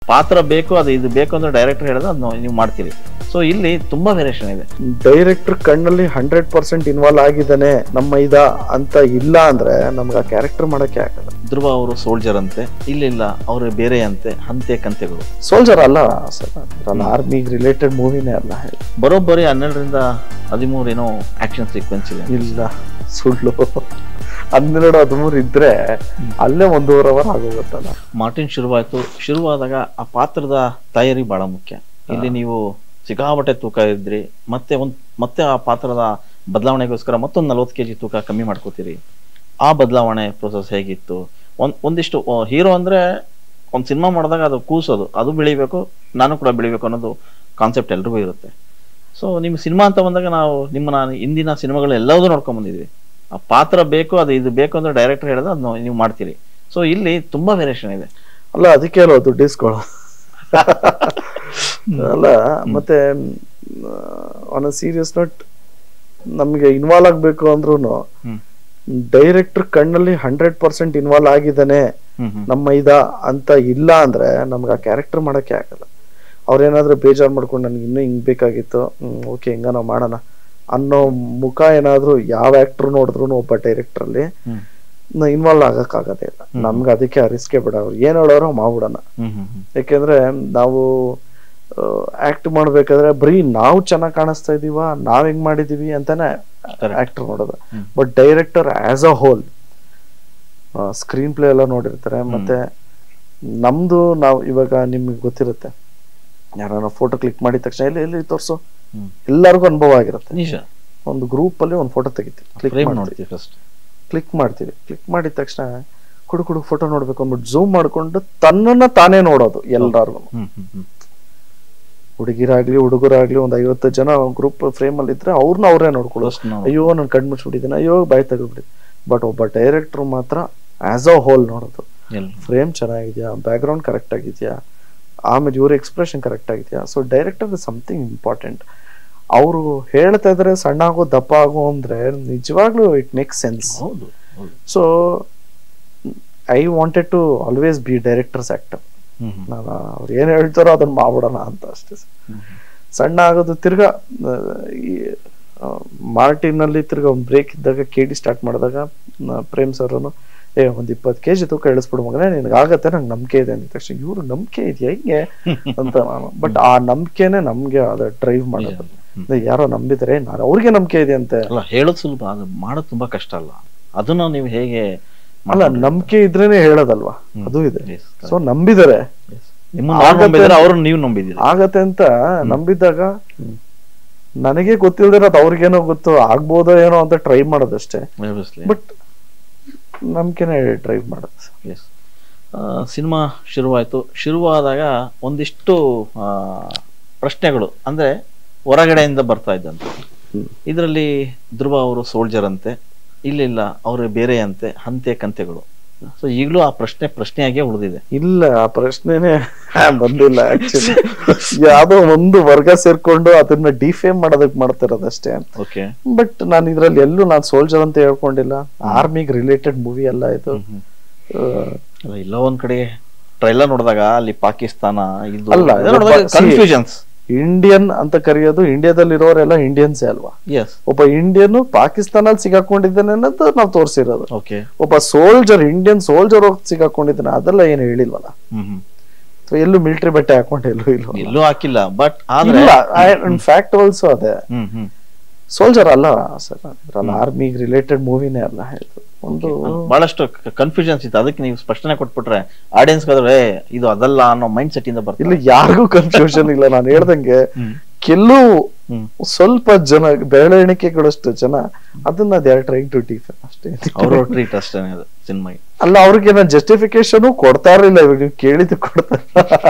ಪಾತ್ರ ಬೇಕು, ಅದು ಇದು ಬೇಕು ಅಂದ್ರೆ ಡೈರೆಕ್ಟರ್ ಹೇಳಿದ್ರೆ ಅದನ್ನ ನೀವು ಮಾಡ್ತೀರಿ. ಸೊ ಇಲ್ಲಿ ತುಂಬಾ ವೇರಿಯೇಷನ್ ಇದೆ. ಡೈರೆಕ್ಟರ್ ಕಣ್ಣಲ್ಲಿ 100% ಇನ್ವಾಲ್ವ್ ಆಗಿದ್ದಾನೆ ನಮ್ಮ ಅಂತ ಇಲ್ಲ ಅಂದ್ರೆ ನಮ್ಗೆ ಆ ಕ್ಯಾರೆಕ್ಟರ್ ಮಾಡಕ್ಕೆ ಆಗಲ್ಲ. ಧ್ರುವ ಅವರು ಸೋಲ್ಜರ್ ಅಂತೆ, ಇಲ್ಲ ಅವರು ಬೇರೆ ಅಂತೆ, ಹಂತೆ ಕಂತೆಗಳು. ಸೋಲ್ಜರ್ ಅಲ್ಲ ಸರ್, ಆರ್ಮಿಗೆ ರಿಲೇಟೆಡ್ ಮೂವಿನೇ ಅಲ್ಲ. ಬರೋಬ್ಬರಿ 12ರಿಂದ 13 ಏನೋ ಆಕ್ಷನ್ ಸೀಕ್ವೆನ್ಸ್ ಇದೆ. ಇಲ್ಲ, ಸುಳ್ಳು. 12-13 ಇದ್ರೆ ಅಲ್ಲೇ 1.5 ಅವರ್ ಆಗೋಗುತ್ತಲ್ಲ. ಮಾರ್ಟಿನ್ ಶುರುವಾದಾಗ ಆ ಪಾತ್ರದ ತಯಾರಿ ಬಹಳ ಮುಖ್ಯ. ಇಲ್ಲಿ ನೀವು ಸಿಕ್ಕಾಪಟ್ಟೆ ತೂಕ ಇದ್ರಿ, ಮತ್ತೆ ಆ ಪಾತ್ರದ ಬದಲಾವಣೆಗೋಸ್ಕರ ಮತ್ತೊಂದು 40 kg ತೂಕ ಕಮ್ಮಿ ಮಾಡ್ಕೋತೀರಿ. ಆ ಬದಲಾವಣೆ ಪ್ರೊಸೆಸ್ ಹೇಗಿತ್ತು? ಒಂದಿಷ್ಟು ಹೀರೋ ಅಂದ್ರೆ ಒಂದು ಸಿನಿಮಾ ಮಾಡಿದಾಗ ಅದು ಕೂಸೋದು, ಅದು ಬೆಳಿಬೇಕು, ನಾನು ಕೂಡ ಬೆಳಿಬೇಕು ಅನ್ನೋದು ಕಾನ್ಸೆಪ್ಟ್ ಎಲ್ರಿಗೂ ಇರುತ್ತೆ. ಸೊ ನಿಮ್ಗೆ ಸಿನಿಮಾ ಅಂತ ಬಂದಾಗ ನಾವು ನಿಮ್ಮನ್ನ ಇಂದಿನ ಸಿನಿಮಾಗಳು ಎಲ್ಲದೂ ನೋಡ್ಕೊಂಡ್ ಬಂದಿದ್ವಿ. ಆ ಪಾತ್ರ ಬೇಕು, ಅದು ಇದು ಬೇಕು ಅಂದ್ರೆ ಡೈರೆಕ್ಟರ್ ಹೇಳಿದ್ರೆ ಅದನ್ನ ನೀವು ಮಾಡ್ತೀರಿ. ಸೊ ಇಲ್ಲಿ ತುಂಬಾ ವೇರಿಯೇಷನ್ ಇದೆ. ಅಲ್ಲ, ಅದಕ್ಕೆ ಅಲ್ವ ದುಡ್ಡು ಇಸ್ಕೊಳ್ಳೋ ಅಲ್ಲ. ಮತ್ತೆ ಆನ್ ಸೀರಿಯಸ್ ನೋಟ್, ನಮ್ಗೆ ಇನ್ವಾಲ್ವ್ ಆಗ್ಬೇಕು ಅಂದ್ರೂ ಡೈರೆಕ್ಟರ್ ಕಣ್ಣಲ್ಲಿ 100% ಇನ್ವಾಲ್ವ್ ಆಗಿದ್ದಾನೆ ನಮ್ಮ ಅಂತ ಇಲ್ಲ ಅಂದ್ರೆ ನಮ್ಗೆ ಆ ಕ್ಯಾರೆಕ್ಟರ್ ಮಾಡಕ್ಕೆ ಆಗಲ್ಲ. ಅವ್ರೇನಾದ್ರೂ ಬೇಜಾರು ಮಾಡ್ಕೊಂಡು ನನ್ಗೆ ಇನ್ನೂ ಹಿಂಗ್ ಬೇಕಾಗಿತ್ತು, ಓಕೆ ಹಿಂಗ ನಾವು ಮಾಡೋಣ ಅನ್ನೋ ಮುಖ ಏನಾದ್ರು ಯಾವ ಆಕ್ಟರ್ ನೋಡಿದ್ರು ಒಬ್ಬ ಡೈರೆಕ್ಟರ್ ಅಲ್ಲಿ ಇನ್ವಾಲ್ವ್ ಆಗಕ್ಕಾಗದೇ ಇಲ್ಲ. ನಮ್ಗೆ ಅದಕ್ಕೆ ಆ ರಿಸ್ಕೆ ಬೇಡ, ಅವ್ರು ಏನ್ ಹೇಳೋರು ಮಾಡ್ಬಿಡೋಣ. ಯಾಕೆಂದ್ರೆ ನಾವು ಆಕ್ಟ್ ಮಾಡ್ಬೇಕಾದ್ರೆ ಬರೀ ನಾವು ಚೆನ್ನಾಗಿ ಕಾಣಿಸ್ತಾ ಇದೀವ, ನಾವ್ ಹೆಂಗ್ ಮಾಡಿದೀವಿ ಅಂತಾನೆ ಆಕ್ಟರ್ ನೋಡೋದು. But director as a hole screen play ಎಲ್ಲ ನೋಡಿರ್ತಾರೆ. ಮತ್ತೆ ನಮ್ದು ನಾವು ಇವಾಗ ನಿಮ್ಗೆ ಗೊತ್ತಿರುತ್ತೆ, ಯಾರ ಫೋಟೋ ಕ್ಲಿಕ್ ಮಾಡಿದ ತಕ್ಷಣ ಎಲ್ಲಿ ತೋರ್ಸು, ಎಲ್ಲರಿಗೂ ಅನುಭವ ಆಗಿರುತ್ತೆ. ಒಂದು ಗ್ರೂಪ್ ಅಲ್ಲಿ ಒಂದು ಫೋಟೋ ತೆಗಿತೀವಿ, ಕ್ಲಿಕ್ ಮಾಡ್ತೀವಿ. ಕ್ಲಿಕ್ ಮಾಡಿದ ತಕ್ಷಣ ಕುಡು ಫೋಟೋ ನೋಡ್ಬೇಕು ಅಂದ್ಬಿಟ್ಟು ಝೂಮ್ ಮಾಡ್ಕೊಂಡು ತನ್ನನ್ನ ತಾನೇ ನೋಡೋದು. ಎಲ್ಲಾರ್ಗು ಹುಡುಗಿರಾಗ್ಲಿ ಹುಡುಗರಾಗ್ಲಿ ಒಂದು 50 ಜನ ಗ್ರೂಪ್ ಫ್ರೇಮ್ ಅಲ್ಲಿ ಇದ್ರೆ ಅವ್ರನ್ನ ಅವರೇ ನೋಡ್ಕೊಳ್ಳೋದು. ಅಯ್ಯೋ ನಾನು ಕಣ್ ಮುಚ್ಚಿಬಿಟ್ಟಿದ್ದೀನಿ, ಅಯ್ಯೋ ಬಾಯ್ ತೆಗೆದ್ಬಿಟ್ಟಿದ್ದೀನಿ. ಬಟ್ ಒಬ್ಬ ಡೈರೆಕ್ಟರ್ ಮಾತ್ರ ಆಸ್ ಅ ಹೋಲ್ ನೋಡೋದು. ಫ್ರೇಮ್ ಚೆನ್ನಾಗಿದ್ಯಾ, ಬ್ಯಾಕ್ ಗ್ರೌಂಡ್ ಕರೆಕ್ಟ್ ಆಗಿದ್ಯಾ, ಆಮೇಲೆ ಇವ್ರ ಎಕ್ಸ್ಪ್ರೆಷನ್ ಕರೆಕ್ಟ್ ಆಗಿದ್ಯಾ. So director is something important. ಅವರು ಹೇಳ್ತಾ ಇದ್ರೆ ಸಣ್ಣ ಆಗೋ ದಪ್ಪ ಆಗೋ ಅಂದ್ರೆ ನಿಜವಾಗ್ಲೂ it makes sense. So I wanted to always be director's actor. ನಾನು ಅವ್ರು ಏನ್ ಹೇಳ್ತಾರೋ ಅದನ್ನ ಮಾಡ್ಬಿಡೋಣ ಅಂತ ಅಷ್ಟೇ. ಸಣ್ಣ ಆಗೋದು ತಿರ್ಗಾ ಮಾರ್ಟಿನ್ ಅಲ್ಲಿ ತಿರ್ಗಾ ಒಂದು ಬ್ರೇಕ್ ಇದ್ದಾಗ KD ಸ್ಟಾರ್ಟ್ ಮಾಡಿದಾಗ ಪ್ರೇಮ್ ಸರ್ ಒಂದ್ 20 kg ತೂಕ ಇಳಿಸ್ಬಿಡು ಮಗನೇ, ನಿನ್ಗೆ ಆಗತ್ತೆ, ನಂಗೆ ನಂಬಿಕೆ ಇದೆ ಅಂದ ತಕ್ಷಣ ಇವ್ರು ನಂಬಿಕೆ ಇದೆಯಾ ಹಿಂಗೆ ಅಂತ ನಾನು. ಬಟ್ ಆ ನಂಬಿಕೆನೆ ನಮ್ಗೆ ಅದ ಡ್ರೈವ್ ಮಾಡೋದು. ಯಾರೋ ನಂಬಿದ್ರೆ ನಾನು ಅವ್ರಿಗೆ ನಂಬಿಕೆ ಇದೆ ಅಂತ ಹೇಳೋದು ಸುಲಭ, ಅದು ಮಾಡೋದು ತುಂಬಾ ಕಷ್ಟ ಅಲ್ಲ. ಅದನ್ನ ನೀವು ಹೇಗೆ ಅಲ್ಲ, ನಂಬಿಕೆ ಇದ್ರೇನೆ ಹೇಳೋದಲ್ವಾ, ಅದು ಇದೆ. ಸೊ ನಂಬಿದರೆ ಅವ್ರನ್ನ ನೀವು ನಂಬಿದ್ದೀರಿ ಆಗತ್ತೆ ಅಂತ ನಂಬಿದ್ದಾಗ ನನಗೆ ಗೊತ್ತಿಲ್ದಿರ ಅದು ಅವ್ರಿಗೇನೋ ಗೊತ್ತು ಆಗ್ಬೋದೋ ಏನೋ ಅಂತ ಟ್ರೈ ಮಾಡೋದಷ್ಟೇ. ಬಟ್ ನಂಬಿಕೆನೆ ಡ್ರೈವ್ ಮಾಡೋದು. ಸಿನಿಮಾ ಶುರುವಾದಾಗ ಒಂದಿಷ್ಟು ಪ್ರಶ್ನೆಗಳು ಅಂದ್ರೆ ಹೊರಗಡೆಯಿಂದ ಬರ್ತಾ ಇದ್ದಂತೆ. ಇದರಲ್ಲಿ ಧ್ರುವ ಅವರು ಸೋಲ್ಜರ್ ಅಂತೆ, ಇಲ್ಲ ಅವರು ಬೇರೆ ಅಂತೆ, ಹಂತೆ ಕಂತೆಗಳು. ಸೊ ಈಗಲೂ ಆ ಪ್ರಶ್ನೆಯಾಗೆ ಉಳಿದಿದೆ. ಇಲ್ಲ, ಆ ಪ್ರಶ್ನೆನೇ ಬಂದಿಲ್ಲ ಆಕ್ಚುಲಿ. ಯಾವ್ದೋ ಒಂದು ವರ್ಗ ಸೇರ್ಕೊಂಡು ಅದನ್ನ ಡಿಫೇಮ್ ಮಾಡೋದಕ್ಕೆ ಮಾಡ್ತಿರೋದಷ್ಟೇ. ಬಟ್ ನಾನು ಇದ್ರಲ್ಲಿ ಎಲ್ಲೂ ನಾನು ಸೋಲ್ಜರ್ ಅಂತ ಹೇಳ್ಕೊಂಡಿಲ್ಲ. ಆರ್ಮಿಗೆ ರಿಲೇಟೆಡ್ ಮೂವಿ ಅಲ್ಲ ಇದು. ಇಲ್ಲ ಒಂದ್ ಕಡೆ ಟ್ರೈಲರ್ ನೋಡಿದಾಗ ಅಲ್ಲಿ ಪಾಕಿಸ್ತಾನ ಕನ್ಫ್ಯೂಷನ್ಸ್. ಇಂಡಿಯನ್ ಅಂತ ಕರೆಯೋದು, ಇಂಡಿಯಾದಲ್ಲಿರೋರೆಲ್ಲ ಇಂಡಿಯನ್ಸೇ ಅಲ್ವಾ. ಒಬ್ಬ ಇಂಡಿಯನ್ ಪಾಕಿಸ್ತಾನಲ್ಲಿ ಸಿಗಾಕೊಂಡಿದ್ದಾನೆ ಅನ್ನೋದು ನಾವು ತೋರಿಸಿರೋದು. ಒಬ್ಬ ಸೋಲ್ಜರ್, ಇಂಡಿಯನ್ ಸೋಲ್ಜರ್ ಹೋಗಿ ಸಿಗಾಕೊಂಡಿದ್ದಾನೆ ಅದೆಲ್ಲ ಏನು ಹೇಳಿಲ್ವಲ್ಲ. ಎಲ್ಲೂ ಮಿಲಿಟರಿ ಬಟ್ಟೆ ಹಾಕೊಂಡು ಎಲ್ಲೂ ಹಾಕಿಲ್ಲ. ಬಟ್ ಫ್ಯಾಕ್ಟ್ ಆಲ್ಸೋ ಅದೇ. ಸೋಲ್ಜರ್ ಅಲ್ಲ ಸರ್, ಆರ್ಮಿಗೆ ರಿಲೇಟೆಡ್ ಮೂವಿನೇ ಅಲ್ಲ. ಒಂದು ಬಹಳಷ್ಟು ಕನ್ಫ್ಯೂಷನ್ಸ್ ಇತ್ತು, ಅದಕ್ಕೆ ನೀವು ಸ್ಪಷ್ಟನೆ ಕೊಟ್ಬಿಟ್ರೆ ಆಡಿಯನ್ಸ್ ಇದು ಅದಲ್ಲ ಅನ್ನೋ ಮೈಂಡ್ ಸೆಟ್ ಇಂದ ಬರ್ತಾರೆ. ಇಲ್ಲಿ ಯಾರಿಗೂ ಕನ್ಫ್ಯೂಷನ್ ಇಲ್ಲ. ನಾನು ಹೇಳ್ದಂಗೆ ಕೆಲವು ಸ್ವಲ್ಪ ಜನ, ಬೆರಳೆಣಿಕೆಗಳಷ್ಟು ಜನ ಅದನ್ನ they are trying to defend ಅಷ್ಟೇ. ಅವರು ಟ್ರೀಟ್ ಅಷ್ಟೇ ಸಿನಿಮಾ ಅಲ್ಲ. ಅವ್ರಿಗೆ ನಾನು ಜಸ್ಟಿಫಿಕೇಶನ್ ಕೊಡ್ತಾ ಇರಲಿಲ್ಲ. ಇವಾಗ ನೀವು ಕೇಳಿದ್ದು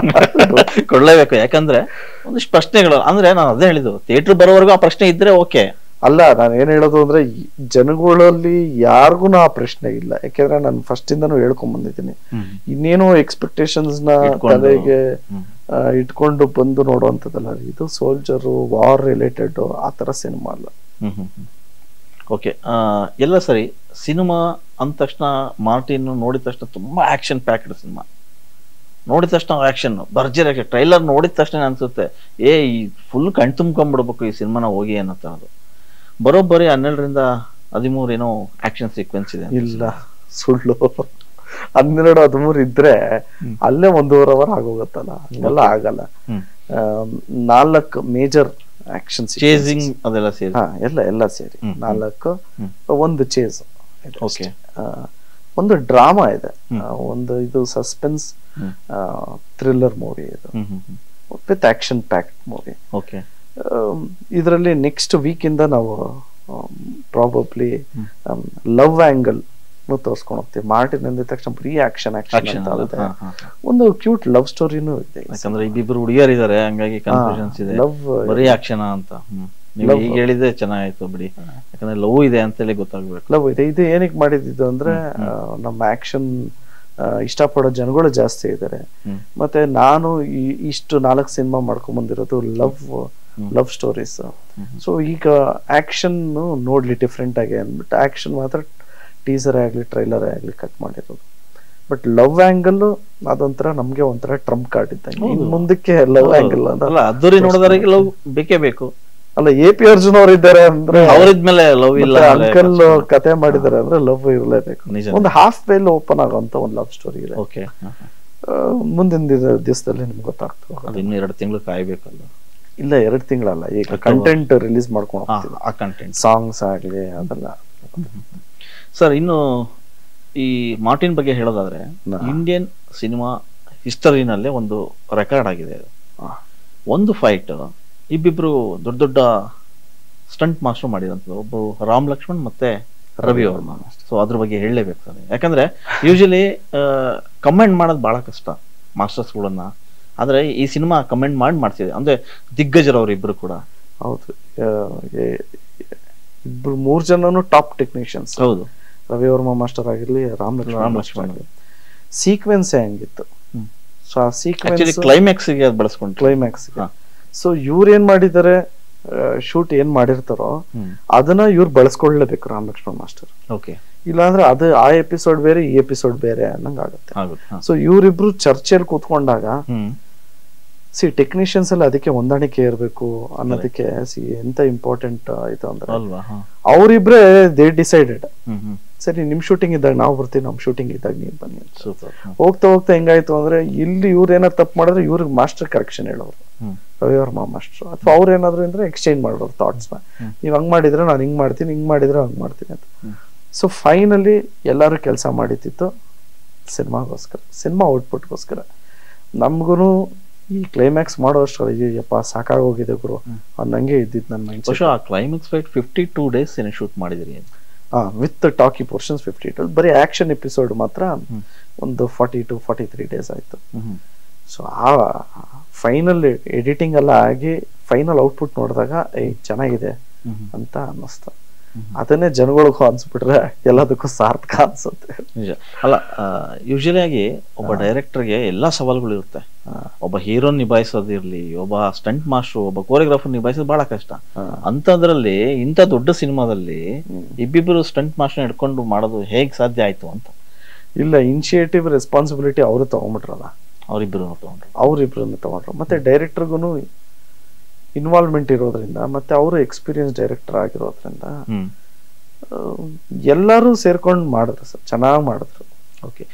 ಕೊಡ್ಲೇಬೇಕು. ಯಾಕಂದ್ರೆ ಒಂದಿಷ್ಟು ಪ್ರಶ್ನೆಗಳು ಅಂದ್ರೆ ನಾನು ಅದೇ ಹೇಳಿದ್ದು, ಥಿಯೇಟರ್ ಬರೋವರೆಗೂ ಆ ಪ್ರಶ್ನೆ ಇದ್ರೆ ಓಕೆ. ಅಲ್ಲ, ನಾನು ಏನ್ ಹೇಳೋದು ಅಂದ್ರೆ ಜನಗಳಲ್ಲಿ ಯಾರಿಗೂ ಆ ಪ್ರಶ್ನೆ ಇಲ್ಲ. ಯಾಕೆಂದ್ರೆ ನಾನು ಫಸ್ಟ್ ಇಂದಾನು ಹೇಳ್ಕೊಂಡ್ ಬಂದಿದ್ದೀನಿ. ಇನ್ನೇನೋ ಎಕ್ಸ್ಪೆಕ್ಟೇಷನ್ಸ್ ನ ತಲೆಗೆ ಇಟ್ಕೊಂಡು ಬಂದು ನೋಡುವಂತದ್ದಲ್ಲ ಇದು. ಸೋಲ್ಜರು, ವಾರ್ ರಿಲೇಟೆಡ್ ಆ ತರ ಸಿನಿಮಾ ಅಲ್ಲ. ಓಕೆ, ಎಲ್ಲ ಸರಿ. ಸಿನಿಮಾ ಅಂದ ತಕ್ಷಣ ಮಾರ್ಟಿನ್ ನೋಡಿದ ತಕ್ಷಣ ತುಂಬಾ ಆಕ್ಷನ್ ಪ್ಯಾಕ್ಡ್ ಸಿನಿಮಾ. ನೋಡಿದ ತಕ್ಷಣ ಆಕ್ಷನ್ ಭರ್ಜರಿ ಟ್ರೈಲರ್ ನೋಡಿದ ತಕ್ಷಣ ಅನ್ಸುತ್ತೆ ಈ ಫುಲ್ ಕಣ್ ತುಂಬ್ಕೊಂಡ್ಬಿಡ್ಬೇಕು ಈ ಸಿನಿಮಾನ ಹೋಗಿ ಅನ್ನೋ ಅದು. ಬರೋಬ್ಬರಿ 12-13 ಏನೋ ಆಕ್ಷನ್ ಸೀಕ್ವೆನ್ಸ್ ಇದೆ. ಇಲ್ಲ, ಸುಳ್ಳು. 12-13 ಇದ್ರೆ ಅಲ್ಲೇ 1.5 ಅವರ್ ಆಗೋಗತ್ತಲ್ಲ, ಹಂಗೆಲ್ಲ ಆಗಲ್ಲ. 4 ಮೇಜರ್ ಆಕ್ಷನ್ ಚೇಸಿಂಗ್ ಅದೆಲ್ಲ ಸೇರಿ ಎಲ್ಲ ಸೇರಿ 4, ಒಂದು ಚೇಸ್, ಒಂದು ಡ್ರಾಮಾ ಇದೆ, ಒಂದು ಇದು ಸಸ್ಪೆನ್ಸ್ ಥ್ರಿಲ್ಲರ್ ಮೂವಿ ಇದು ವಿತ್ ಆಕ್ಷನ್ ಪ್ಯಾಕ್ಡ್ ಮೂವಿ. ಇದರಲ್ಲಿ ನೆಕ್ಸ್ಟ್ ವೀಕ್ ಇಂದ ನಾವು ಪ್ರಾಬಬ್ಲಿ ಲವ್ ಆಂಗಲ್ ತೋರ್ಸ್ಕೊಂಡು ಹೋಗ್ತೀವಿ. ಮಾರ್ಟಿನ್ ಅಂದ ತಕ್ಷಣ ಬರೀ ಆಕ್ಷನ್ ಅಂತ ಒಂದು ಕ್ಯೂಟ್ ಲವ್ ಸ್ಟೋರಿನೂ ಇದೆ. ಯಾಕಂದ್ರೆ ಇಬ್ಬಿಬ್ರು ಹುಡುಗಿಯರ್ ಇದಾರೆ, ಹಂಗಾಗಿ ಕನ್ಫ್ಯೂಷನ್ಸ್ ಇದೆ, ಬರೀ ಆಕ್ಷನ್ ಅಂತ. ನೀವು ಈಗ ಹೇಳಿದ್ರೆ ಚೆನ್ನಾಯ್ತು ಬಿಡಿ, ಯಾಕಂದ್ರೆ ಲವ್ ಇದೆ ಅಂತೇಳಿ ಗೊತ್ತಾಗ್ಬೇಕು. ಲವ್ ಇದೆ. ಇದು ಏನಕ್ಕೆ ಮಾಡಿದ್ದು ಅಂದ್ರೆ ನಮ್ಮ ಆಕ್ಷನ್ ಇಷ್ಟಪಡೋ ಜನಗಳು ಜಾಸ್ತಿ ಇದ್ದಾರೆ. ಮತ್ತೆ ನಾನು ಇಷ್ಟು 4 ಸಿನಿಮಾ ಮಾಡ್ಕೊಂಡ್ ಬಂದಿರೋದು ಲವ್ ಸ್ಟೋರೀಸ್. ಸೊ ಈಗ ಆಕ್ಷನ್ ನೋಡ್ಲಿ ಡಿಫ್ರೆಂಟ್ ಆಗಿ ಅಂದ್ಬಿಟ್ಟು ಆಕ್ಷನ್ ಮಾತ್ರ ಟೀಸರ್ ಆಗ್ಲಿ ಟ್ರೈಲರ್ ಆಗ್ಲಿ ಕಟ್ ಮಾಡಿರೋದು. ಬಟ್ ಲವ್ ಆಂಗಲ್ ಅದೊಂಥರ ನಮ್ಗೆ ಒಂಥರ ಟ್ರಂಪ್ ಕಾರ್ಡ್ ಇದ್ದಂಗೆ. ಇನ್ ಮುಂದಕ್ಕೆ ಲವ್ ಆಂಗಲ್ ಅದ್ದೂರಿ ನೋಡೋದಕ್ಕೆ ಲವ್ ಬೇಕೇ ಬೇಕು. ಅಲ್ಲ, AP ಅರ್ಜುನ್ ಅವ್ರು ಇದ್ದಾರೆ ಅಂದ್ರೆ ಅವರಿದ್ಮೇಲೆ ಲವ್ ಇಲ್ಲ, ಅಂಕಲ್ ಕತೆ ಮಾಡಿದ್ದಾರೆ ಅಂದ್ರೆ ಲವ್ ಇರಲೇಬೇಕು. ಒಂದು ಹಾಫ್ ವೇಲ್ ಓಪನ್ ಆಗುವಂತ ಒಂದು ಲವ್ ಸ್ಟೋರಿ ಇದೆ. ಮುಂದಿನ ದಿವಸದಲ್ಲಿ ನಿಮ್ಗೆ ಗೊತ್ತಾಗ್ತದೆ. ಇನ್ನು 2 ತಿಂಗಳು ಕಾಯ್ಬೇಕಲ್ಲ? ಇಲ್ಲ, 2 ತಿಂಗಳಲ್ಲ, ಈಗ ಕಂಟೆಂಟ್ ರಿಲೀಸ್ ಮಾಡ್ಕೊಂಡು ಹೋಗ್ತೀವಿ. ಆ ಕಂಟೆಂಟ್ ಸಾಂಗ್ಸ್ ಆಗ್ಲಿ ಅದೆಲ್ಲ. ಸರ್, ಇನ್ನು ಈ ಮಾರ್ಟಿನ್ ಬಗ್ಗೆ ಹೇಳೋದಾದ್ರೆ ಇಂಡಿಯನ್ ಸಿನಿಮಾ ಹಿಸ್ಟರಿನಲ್ಲೇ ಒಂದು ರೆಕಾರ್ಡ್ ಆಗಿದೆ. ಒಂದು ಫೈಟ್ ಇಬ್ಬಿಬ್ರು ದೊಡ್ಡ ದೊಡ್ಡ ಸ್ಟಂಟ್ ಮಾಸ್ಟರ್ ಮಾಡಿರೋಂಥದ್ದು, ಒಬ್ಬ ರಾಮ್ ಲಕ್ಷ್ಮಣ್ ಮತ್ತೆ ರವಿ ವರ್ಮ. ಸೊ ಅದ್ರ ಬಗ್ಗೆ ಹೇಳಲೇಬೇಕು ಸರ್, ಯಾಕಂದ್ರೆ ಯೂಶಲಿ ಕಮೆಂಟ್ ಮಾಡೋದು ಬಹಳ ಕಷ್ಟ ಮಾಸ್ಟರ್ಸ್ಗಳನ್ನ. ಆದ್ರೆ ಈ ಸಿನಿಮಾ ಕಮೆಂಟ್ ಮಾಡ್ತಿದೆ ಅಂದ್ರೆ ದಿಗ್ಗಜರವ್ರು ಇಬ್ರು ಕೂಡ. ಹೌದು, 3 ಜನನು ಟಾಪ್ ಟೆಕ್ನಿಷಿಯನ್ಸ್. ಹೌದು, ರವಿ ವರ್ಮ ಮಾಸ್ಟರ್ ಆಗಿರ್ಲಿ, ರಾಮ್ ಲಕ್ಷ್ಮಣ್ ಸೀಕ್ವೆನ್ಸ್ ಹೆಂಗಿತ್ತು. ಸೊ ಆ ಸೀಕ್ವೆನ್ಸ್ ಕ್ಲೈಮ್ಯಾಕ್ಸ್ ಗೆ ಬಳಸ್ಕೊಂಡು ಕ್ಲೈಮ್ಯಾಕ್ಸ್. ಸೊ ಇವ್ರು ಏನ್ ಮಾಡಿದ್ದಾರೆ, ಶೂಟ್ ಏನ್ ಮಾಡಿರ್ತಾರೋ ಅದನ್ನ ಇವ್ರು ಬಳಸ್ಕೊಳ್ಳೇಬೇಕು ರಾಮ್ ಲಕ್ಷ್ಮಣ್ ಮಾಸ್ಟರ್. ಇಲ್ಲಾಂದ್ರೆ ಅದು ಆ ಎಪಿಸೋಡ್ ಬೇರೆ ಈ ಎಪಿಸೋಡ್ ಬೇರೆ ಅನ್ನಂಗ ಆಗುತ್ತೆ. ಸೊ ಇವ್ರಿಬ್ರು ಚರ್ಚೆಯಲ್ಲಿ ಕೂತ್ಕೊಂಡಾಗ ಟೆಕ್ನಿಷಿಯನ್ಸ್ ಎಲ್ಲ ಅದಕ್ಕೆ ಹೊಂದಾಣಿಕೆ ಇರ್ಬೇಕು ಅನ್ನೋದಕ್ಕೆ ಎಂತ ಇಂಪಾರ್ಟೆಂಟ್ ಆಯ್ತು ಅಂದ್ರೆ ಅವ್ರಿಬ್ರೆ ದೇ ಡಿಸೈಡೆಡ್, ಸರಿ ನಿಮ್ ಶೂಟಿಂಗ್ ಇದ್ದಾಗ ನಾವು ಬರ್ತೀವಿ, ನಮ್ ಶೂಟಿಂಗ್ ಇದ್ದಾಗ ನೀವು ಬನ್ನಿ. ಹೋಗ್ತಾ ಹೋಗ್ತಾ ಹೆಂಗಾಯ್ತು ಅಂದ್ರೆ ಇಲ್ಲಿ ಇವ್ರು ಏನಾದ್ರು ತಪ್ಪು ಮಾಡಿದ್ರೆ ಇವ್ರಿಗೆ ಮಾಸ್ಟರ್ ಕರೆಕ್ಷನ್ ಹೇಳೋರು, ರವಿ ವರ್ಮ ಮಾಸ್ಟರ್. ಅಥವಾ ಅವ್ರ ಏನಾದ್ರು ಅಂದ್ರೆ ಎಕ್ಸ್ಚೇಂಜ್ ಮಾಡೋರು ಥಾಟ್ಸ್ ನ. ನೀವ್ ಹಂಗ್ ಮಾಡಿದ್ರೆ ನಾನು ಹಿಂಗ್ ಮಾಡ್ತೀನಿ, ಹಿಂಗ್ ಮಾಡಿದ್ರೆ ಹಂಗ್ ಮಾಡ್ತೀನಿ ಅಂತ. ಸೊ ಫೈನಲಿ ಎಲ್ಲಾರು ಕೆಲಸ ಮಾಡಿತಿತ್ತು ಸಿನಿಮಾಗೋಸ್ಕರ, ಸಿನಿಮಾ ಔಟ್ಪುಟ್ಗೋಸ್ಕರ. ನಮ್ಗುನು ಈ ಕ್ಲೈಮ್ಯಾಕ್ಸ್ ಮಾಡೋ ಅಷ್ಟಪ್ಪ ಸಾಕಾಗೋಗಿದೆ ಗುರು ಅನ್ನಂಗೆ ಇದ್ದಿತ್ತು ನನ್ನ mind. Climax fight 52 days shoot ಮಾಡಿದ್ರಿ ವಿತ್ ಟಾಕಿ ಪೋರ್ಷನ್ಸ್ 52. ಬರೀ ಆಕ್ಷನ್ ಎಪಿಸೋಡ್ ಮಾತ್ರ ಒಂದು 40 to 43 ಡೇಸ್ ಆಯ್ತು. ಸೊ ಆ ಫೈನಲ್ ಎಡಿಟಿಂಗ್ ಎಲ್ಲ ಆಗಿ ಫೈನಲ್ ಔಟ್ಪುಟ್ ನೋಡಿದಾಗ ಚೆನ್ನಾಗಿದೆ ಅಂತ ಅನ್ನಿಸ್ತು. ಅದನ್ನೇ ಜನಗಳಿಗೂ ಅನ್ಸ್ಬಿಟ್ರೆ ಎಲ್ಲದಕ್ಕೂ ಸಾರ್ಥಕ ಅನ್ಸುತ್ತೆ. ನಿಜ ಅಲ್ಲ, ಯೂಶಲಿ ಆಗಿ ಒಬ್ಬ ಡೈರೆಕ್ಟರ್ಗೆ ಎಲ್ಲಾ ಸವಾಲುಗಳು ಇರುತ್ತೆ. ಒಬ್ಬ ಹೀರೋನ್ ನಿಭಾಯಿಸೋದಿರ್ಲಿ, ಒಬ್ಬ ಸ್ಟಂಟ್ ಮಾಸ್ಟರ್, ಒಬ್ಬ ಕೋರಿಯೋಗ್ರಾಫರ್ ನಿಭಾಯಿಸೋದು ಬಹಳ ಕಷ್ಟ. ಅಂತದ್ರಲ್ಲಿ ಇಂಥ ದೊಡ್ಡ ಸಿನಿಮಾದಲ್ಲಿ ಇಬ್ಬಿಬ್ರು ಸ್ಟಂಟ್ ಮಾಸ್ಟರ್ ಹಿಡ್ಕೊಂಡು ಮಾಡೋದು ಹೇಗ್ ಸಾಧ್ಯ ಆಯ್ತು ಅಂತ. ಇಲ್ಲ, ಇನಿಷಿಯೇಟಿವ್ ರೆಸ್ಪಾನ್ಸಿಬಿಲಿಟಿ ಅವರು ತಗೊಂಡ್ಬಿಟ್ರಲ್ಲ, ಅವ್ರಿಬ್ರು ತಗೊಂಡ್ರು. ಮತ್ತೆ ಡೈರೆಕ್ಟರ್ಗು ಇನ್ವಾಲ್ವ್ಮೆಂಟ್ ಇರೋದ್ರಿಂದ, ಮತ್ತೆ ಅವರು ಎಕ್ಸ್ಪೀರಿಯನ್ಸ್ ಡೈರೆಕ್ಟರ್ ಆಗಿರೋದ್ರಿಂದ ಎಲ್ಲರೂ ಸೇರ್ಕೊಂಡು ಮಾಡಿದ್ರು ಸರ್, ಚೆನ್ನಾಗಿ ಮಾಡಿದ್ರು. ಓಕೆ.